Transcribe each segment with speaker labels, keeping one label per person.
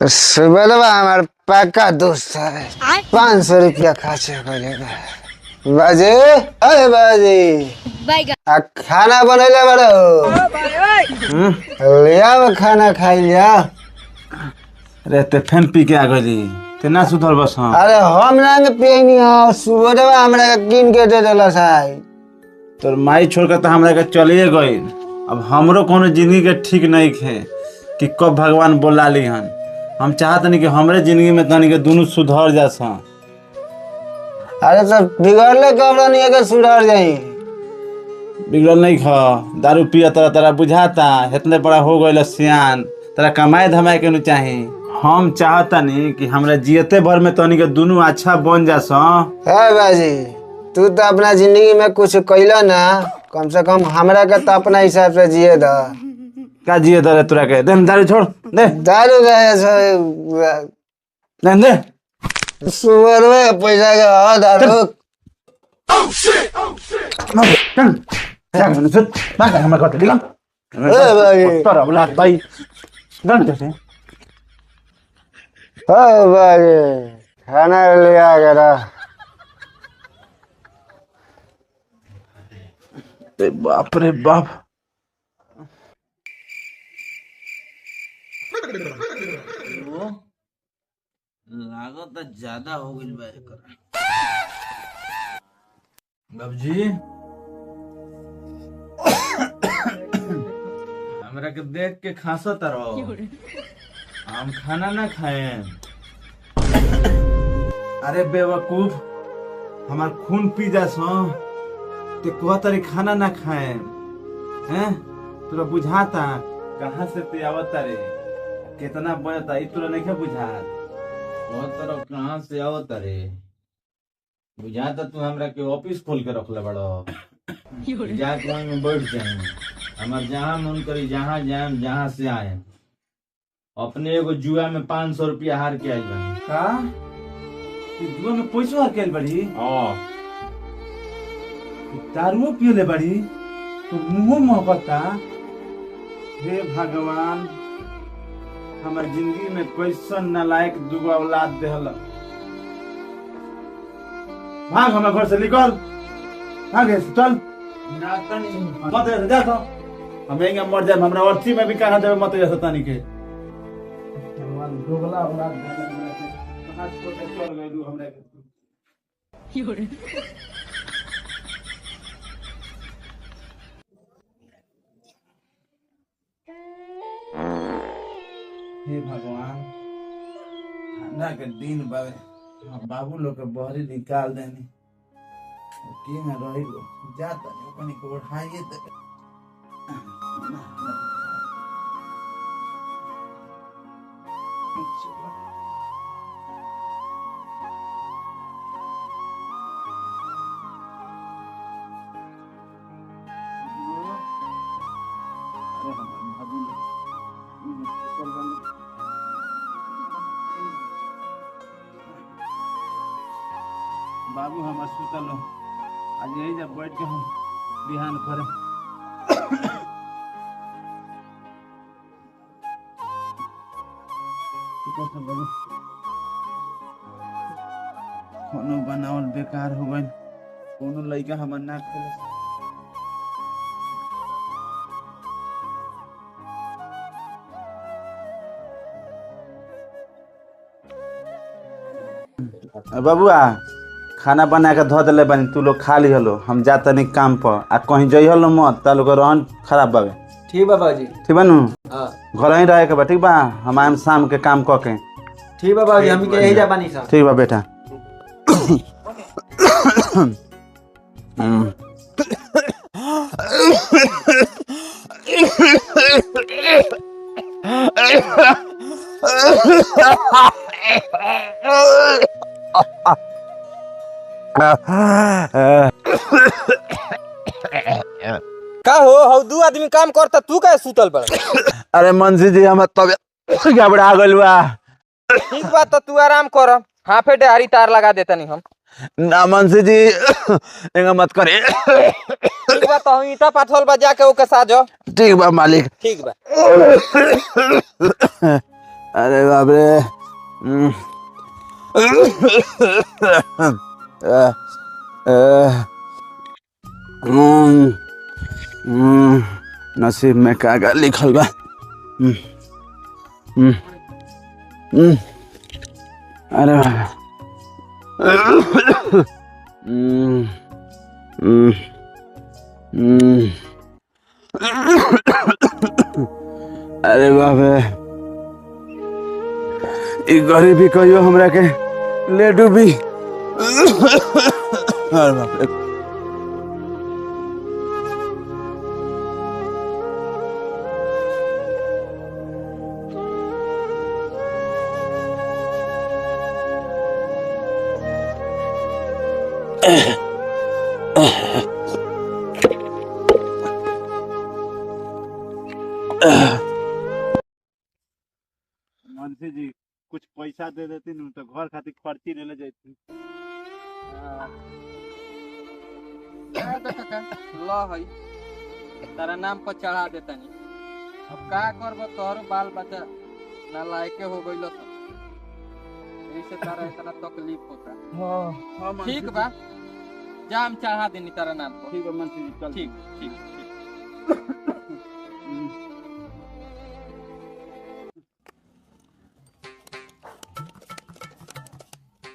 Speaker 1: सुबह हमारे पक्का दोस्त है 500 रुपया खर्च करेगा बाजी। अरे बाजी खाना बनेले बड़ो लिया खाना खाई लिया।
Speaker 2: अरे ते फेन पी के आ गई ते ना सुधर बस।
Speaker 1: अरे हम ना पियनी हो सुबह हमरा किन के दे देला साई।
Speaker 2: तोर माई छोड़ के तो हमरा के चलिए गई। अब हमरो कोनो जिंदगी के ठीक नहीं है कि कब भगवान बोला ली हन। हम चाहत नहीं कि हमरे जिंदगी में तनी के दोनों सुधर जा सा।
Speaker 1: अरे सब बिगड़ले कब नहीं है सुधर जाई।
Speaker 2: बिगड़ल नहीं खा दारू पिया तरह बुझाता इतने बड़ा हो गई सियान तेरा कमाए धमाए के नहीं चाही। हम चाहता नहीं कि हमरा जियते भर में तनी के दोनों अच्छा बन जा सा।
Speaker 1: है बाजी तू तो अपना जिंदगी में कुछ कैला ना कम से कम हमरा के तो अपना हिसाब से जिए दा।
Speaker 2: का जिए दे तोरा के दे दारू छोड़ दे
Speaker 1: दारू
Speaker 2: दे दे
Speaker 1: सुबह में पैसा के हो दारू खाना लिया करा।
Speaker 2: बाप रे बाप लागत ज्यादा हो गई बाबूजी। हमरा के देख के खांसत रहो हम खाना ना खाए। अरे बेवकूफ हमार खून पी जा सो ते कोहा तरी खाना ना खाए हैं। तोरा बुझाता कहाँ से ते आवता रे कितना बनता ई तोरा नहीं बुझात। बहुत तरह कहाँ से आवता रे बुझाता तू हमरा के ऑफिस खोल के रखले बड़ो। जाके वहीं में बैठ जाए हमार जहाँ मन करी जहाँ जाए जहाँ से आए। अपने एगो जुआ में 500 रुपया हार के आई बनी का जुआ में पैसा हार के आई बड़ी। दारू पियले बड़ी तो मुंह महकता। हे भगवान हमार जिंदगी में कैसन नालायक दुगो औलाद देहल। भाग हमारे घर से निकल भाग चल मत जा तो हम एंगे मर जाए। हमरा अर्थी में भी कहा देवे मत जा तानी के दुगला औलाद कहां छोड़ के चल गइलू हमरा के। हे भगवान ठंडा के दिन बाबे बाबू लोग के बहरी निकाल देनी के में रही जाता ओकनी को उठाइए दे। बाबू हमार सुतल हो आज यही जब बैठ के हम बिहान करे। बाबू कोनो बनावल बेकार हो गई कोनो लड़का हमर ना खेले। बाबूआ खाना बना के धो दिले बनी तू लोग खा ली हलो। हम जाता नहीं काम पर आ कहीं जाइ हलो मत ता लोग रहन खराब बाबे।
Speaker 1: ठीक बा बाजी
Speaker 2: ठीक बा नु घर ही रहे के बा ठीक बा। हम आम शाम के काम क के
Speaker 1: ठीक बा बाजी हम के यही जा बानी सा।
Speaker 2: ठीक बा बेटा।
Speaker 1: का हो दू आदमी काम करता तू का सुतल बड़।
Speaker 2: अरे मंजी जी हम तबियत गड़बड़ा गइल बा।
Speaker 1: ठीक बा तो तू आराम कर हाफे डेहारी तार लगा देता नहीं हम।
Speaker 2: ना मंजी जी एंगा मत करे।
Speaker 1: ठीक बा तो हम ईटा पाथल बजा के ओके साजो।
Speaker 2: ठीक बा मालिक।
Speaker 1: ठीक बा
Speaker 2: अरे बाप रे। नसीब में का लिखल बा। अरे अरे बाप रे, ई गरीबी कहियो हमरा के ले डूबी। अरे बाप रे।
Speaker 3: मनसी जी कुछ पैसा दे देती न तो घर खातिर खर्ची ले जाती।
Speaker 4: लो हई तारा नाम पर चढ़ा देतानी। अब का करबो, तोहरो बाल बच्चा ना लायके हो गइलो सब, ऐसे तारा इतना तकलीफ होता।
Speaker 3: हां
Speaker 4: ठीक बा, जाम चढ़ा देनी तारा नाम पर।
Speaker 3: ठीक है मनसी जी, चल।
Speaker 4: ठीक ठीक ठीक।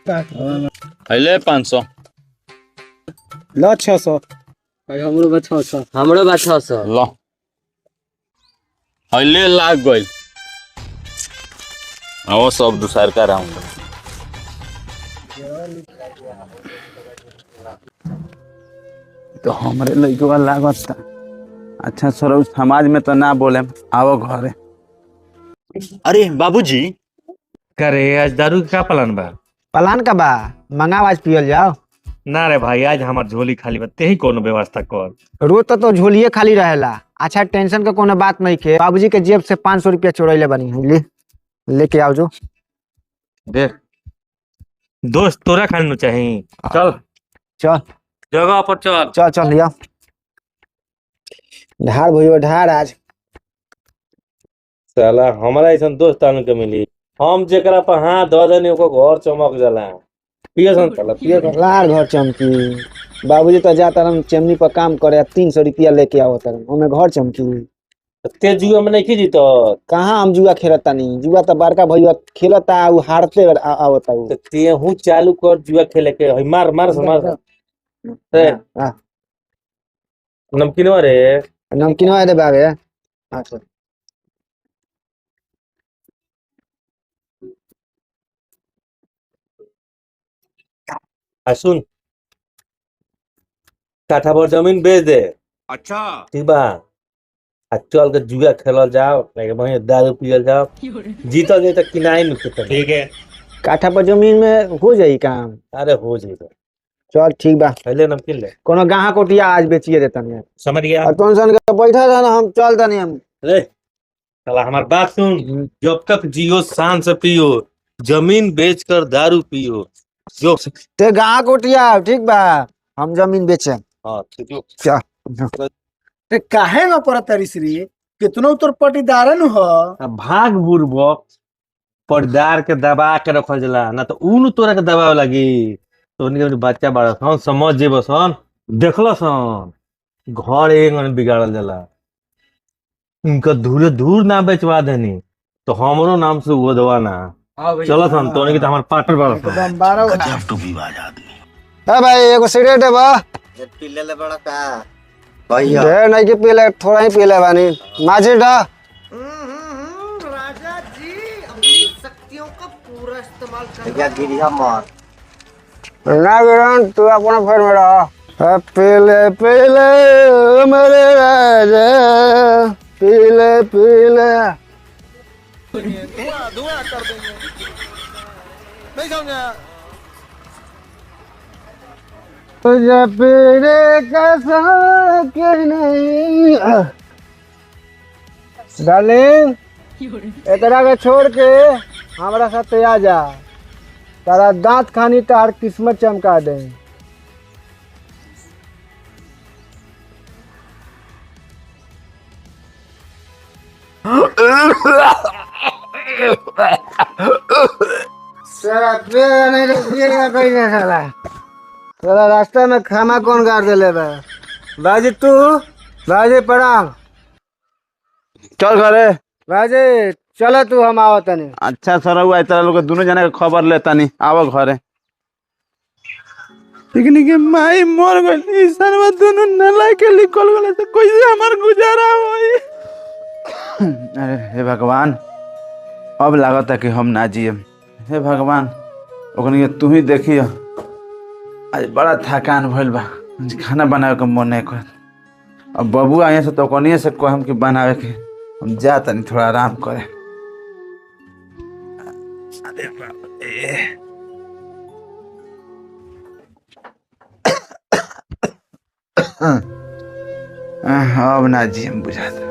Speaker 5: पहले 500
Speaker 1: लो 600।
Speaker 4: हमरो बा 600।
Speaker 5: लो पहले लाग गइल। आओ सब दूसर का राउंड।
Speaker 2: तो हमरे लइकवा लागत था। अच्छा सर समाज में तो ना बोले, आओ घरे।
Speaker 6: अरे बाबूजी, करे आज दारू का प्लान बा?
Speaker 1: पलान का बा, मंगाओ आज पियल जाओ।
Speaker 6: ना रे भाई, आज हमार झोली खाली बा, ते ही कोनो व्यवस्था कर।
Speaker 1: रोज तो झोलिए खाली रहेला। अच्छा टेंशन का कोनो बात नहीं के, बाबूजी के जेब से 500 रुपया चोरैले बनी है, लेके आओ जो।
Speaker 6: दे दोस्त, तोरा खाने नु चाही। चल
Speaker 1: चल
Speaker 6: जगह पर चल।
Speaker 1: चल चल लिया ढार भइयो ढार आज।
Speaker 7: साला हमारा ऐसा दोस्त आने के मिली, हम जेकरा पर हाथ धो देनी ओकर घर चमक जाला। पियसन साला पियसन।
Speaker 1: लार घर चमकी। बाबूजी तो जाता रन चमनी पर काम करे, 300 रुपया लेके आओ तरन, हमें घर चमकी।
Speaker 7: ते जुआ में नहीं जीत।
Speaker 1: कहाँ हम जुआ खेलता नहीं, जुआ तो बड़का भैया खेलता, उ हारते आवता उ।
Speaker 7: ते हूँ चालू कर जुआ खेले के। हई मार मार मार। ते
Speaker 1: आ।
Speaker 7: नमकीन रे।
Speaker 1: नमकीन है दे बाबे। अच्छा
Speaker 7: सुन, काठा पर जमीन बेच दे।
Speaker 6: अच्छा
Speaker 7: ठीक बा। आ चल के जुआ खेलल जाओ, नहीं वहीं दारू पियल जाओ। जीतल जाए तो किनाई न कुछ।
Speaker 6: ठीक है।
Speaker 1: काठा पर जमीन में हो जाई काम।
Speaker 7: अरे हो जाए।
Speaker 1: चल ठीक बा,
Speaker 7: पहले नमकीन ले।
Speaker 1: कोनो गाहा कोटिया आज बेचिए देता नहीं।
Speaker 6: समझ गया।
Speaker 1: और टेंशन के बैठा रहना, हम चल तनी हम।
Speaker 7: रे साला हमार बात सुन, जब तक जियो शान से पियो, जमीन बेचकर दारू पियो। जो
Speaker 1: ते गाहा कोटिया ठीक बा, हम जमीन बेचे।
Speaker 7: हाँ ठीक है।
Speaker 1: क्या
Speaker 8: ते काहे न परत रे? कितनो तोर पटीदार न हो।
Speaker 7: भाग बुरबो पर्दार के दबा के रखल जाला, ना तो ऊन तोरा के दबाव लगी। तो उनके बच्चा बड़ा सन समझ जेबो सन, देखलो सन घर एगन बिगाड़ल जाला। उनका धूरे धूर ना बेचवा देनी तो हमरो नाम से वो दवा ना। चलो सन तो के तो हमार पार्टनर बड़ा सन।
Speaker 8: एकदम 12
Speaker 1: ए भाई एगो सिगरेट है बा।
Speaker 9: पी ले बड़ा का भैया।
Speaker 1: ढेर नहीं के पीले, थोड़ा ही पीले बानी। माजी डा
Speaker 9: राजा जी अपनी शक्तियों का पूरा इस्तेमाल कर। भैया गिरिया मार
Speaker 1: ना गिरन, तू अपना फेर में रह। पीले पीले मेरे राजा, पीले पीले।
Speaker 8: धुआं कर देंगे। नहीं समझा?
Speaker 1: तुझे पीने का शौक नहीं। डार्लिंग, एकरा के छोड़ के हमारा साथ आ जा, तारा दांत खानी तार किस्मत चमका दे। साला पेड़ नहीं तो गिरेगा कहीं ना साला। साला रास्ते में खामा कौन गाड़ दे ले बा? बाजी तू बाजी प्रणाम।
Speaker 2: चल घरे।
Speaker 1: बाजी चलो तू हम आओ तनी।
Speaker 2: अच्छा सर हुआ तरह लोग दोनों जना के खबर लेता नहीं आवो घरे। लेकिन के माई मर गई ईसन में दोनों नला के निकल गए तो कैसे हमार गुजारा होई। अरे हे भगवान अब लागत है कि हम ना जिए। हे भगवान ओकनी के तू ही देखियो आज बड़ा थकान भइल बा आज खाना बनावे के मन नहीं कर। अब बबू आए से तो कोनिए से कहम कि बनावे के हम जा तनी थोड़ा आराम करे। अरे बाप रे अब ना जी हम बुझाता।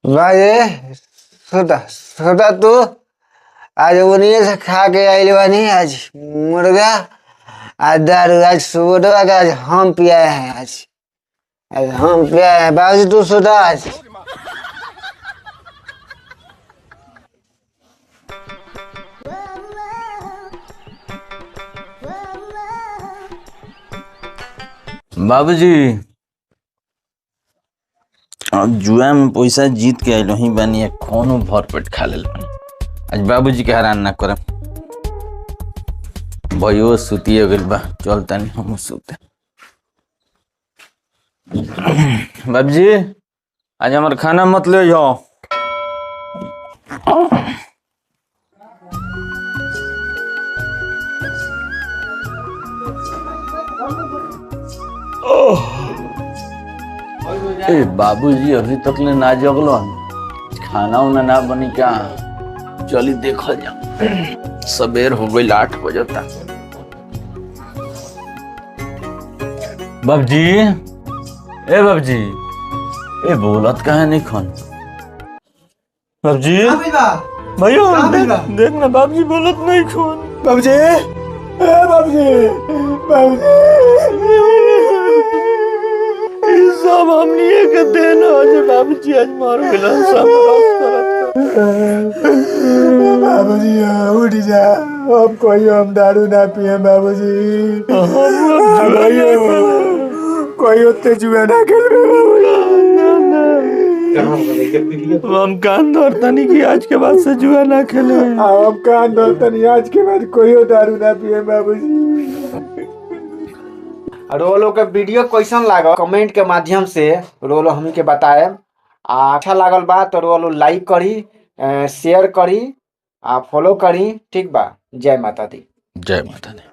Speaker 1: बाजी सुता सुता तू आज उन्हीं से खा के आइल बानी आज मुर्गा आज दारू आज सुबह का आज हम पियाए हैं आज हम पियाए हैं। बाजी तू सुता आज।
Speaker 5: बाबूजी अब जुआ में पैसा जीत के आइलो ही बानी कोनो भर पेट खा लेल बानी। आज बाबूजी के हैरान ना करम। भयो सुतिए गेल बा चल तनी हम सुते। बाबूजी आज हमार खाना मत ले जाओ। ए बाबूजी अभी तक ले ना जगलो खाना उना ना बनी क्या चली देखल जा सबेर हो गई 8 बजता। बाबूजी ए बाबूजी ए बोलत काहे नहीं खन बाबूजी भैया देख ना बाबूजी बोलत नहीं खन
Speaker 1: बाबूजी बाबूजी
Speaker 5: सब हमनी के देन आज बाबूजी आज मार गेला सब करत
Speaker 1: बाबूजी उठ जा अब कोई हम दारू ना पिए बाबूजी। कोई उतने जुआ ना खेले।
Speaker 5: हम कान धरतनी कि आज के बाद से जुआ ना खेले।
Speaker 1: हम कान धरतनी आज के बाद कोई दारू ना पिए बाबूजी। रोलो का वीडियो कैसन लागल कमेंट के माध्यम से रोलो हमी के बताए। अच्छा लागल बा तो रोलो लाइक करी शेयर करी फॉलो करी। ठीक बा। जय माता दी।
Speaker 5: जय माता दी।